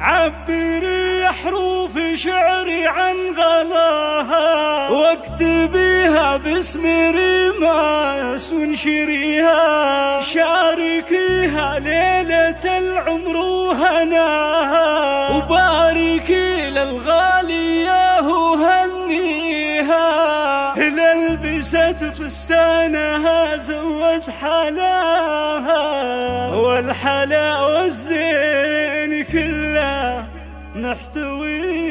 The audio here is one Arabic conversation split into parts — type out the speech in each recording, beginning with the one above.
عبري حروف شعري عن غلاها، واكتبيها باسم ريماس وانشريها، شاركيها ليلة العمر وهناها، وباركي للغالية وهنيها، لبست فستانها زود حلاها، والحلا والزين كله محتويها.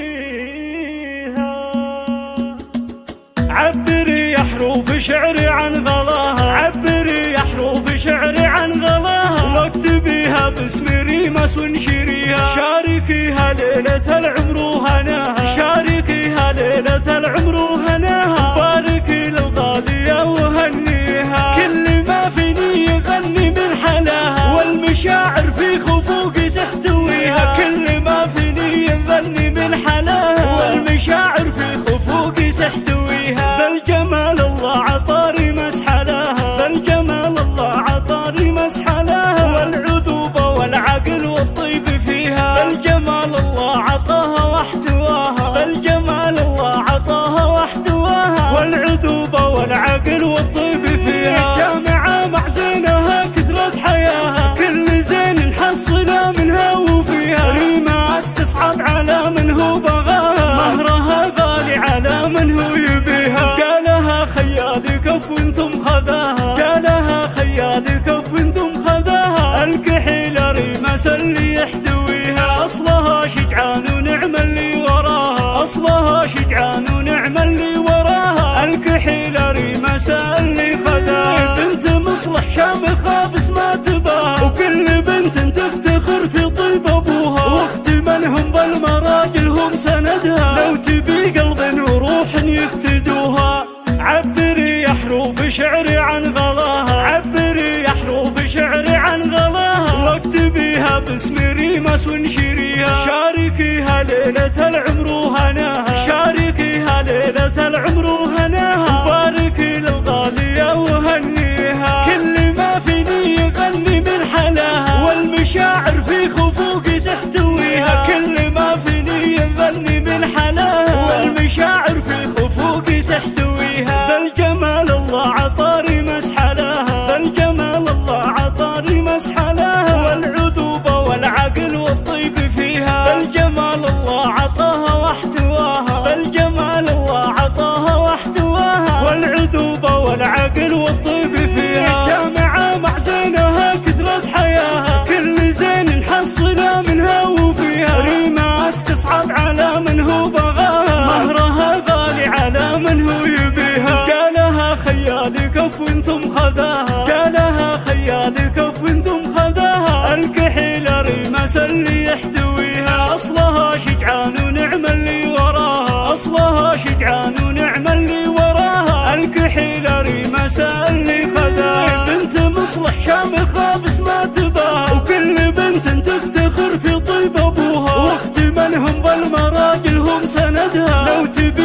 عبري يا حروف شعري عن غلاها، عبري يا حروف شعري عن غلاها، واكتبيها باسم ريماس وانشريها، شاركيها ليلة العمر وهناها، شاركيها ليلة العمر وهناها، باركي للغالية وهنيها، كل ما فيني يغني من حلاها، والمشاعر في خفوقي تحتويها، كل ما فيني يغني من حلاها، والمشاعر في خفوقي تحتويها. بل جمال الله عطاري مسحلاها، بل جمال الله عطاري مسحلاها، والعذوبة والعقل والطيب فيها، بل جمال الله عطاها واحتواها، بل جمال الله عطاها واحتواها، والعذوبة والعقل والطيب فيها. جامعة مع زينها كثرة حياها، كل زين نحصله منها وفيها، ريماس تصعب على من هو بغاها، مهرها غالي على من هو يبيها، قالها خيالي كف وانتم خذاها، قالها خيالي كف وانتم خذاها، الكحيل ريماس اللي يحتويها، اصلها شجعان ونعم اللي وراها، اصلها شجعان ونعم اللي وراها، الكحيل ريماس اللي خذاها. بنت مصلح شامخة بس ما تباها، وكل بنت تفتخر في طيب ابوها، واخت منهم بالمراجل هم سندها، لو تبي قلب وروح يفتدوها. عبري يا حروف شعري عن غلاها، عبري يا حروف شعري عن غلاها، واكتبيها باسم ريماس وانشريها، شاركيها ليلة العمر وهناها، شاركيها ليلة العمر وهناها، باركي للغالية وهنيها، كل ما فيني يغني من حلاها، والمشاعر في خفوقي تحتويها، كل ما فيني يغني من حلاها، والمشاعر في خفوقي تحتويها. بل جمال الله عطاري مسحلاها، بل جمال الله عطاري مسحلاها، والعذوبة والعقل والطيب فيها، بل جمال الله عطاها واحتواها، بل جمال الله عطاها واحتواها، والعذوبة والعقل والطيب فيها. جامعة مع زينها كثرة حياها، كل زين نحصله منها وفيها، ريماس تصعب على من هو بغاها، مهرها غالي على من هو يبيها، قالها خيالي كف وانتم خذاها، قالها خيالي كف وانتم خذاها، الكحيل ريماس اللي يحتويها، اصلها شجعان ونعم اللي وراها، اصلها شجعان ونعم اللي وراها، الكحيل ريماس اللي خذاها. بنت مصلح شامخة بس ما تباها، وكل بنت تفتخر في طيب ابوها، واخت منهم بالمراجل هم سندها، لو تبي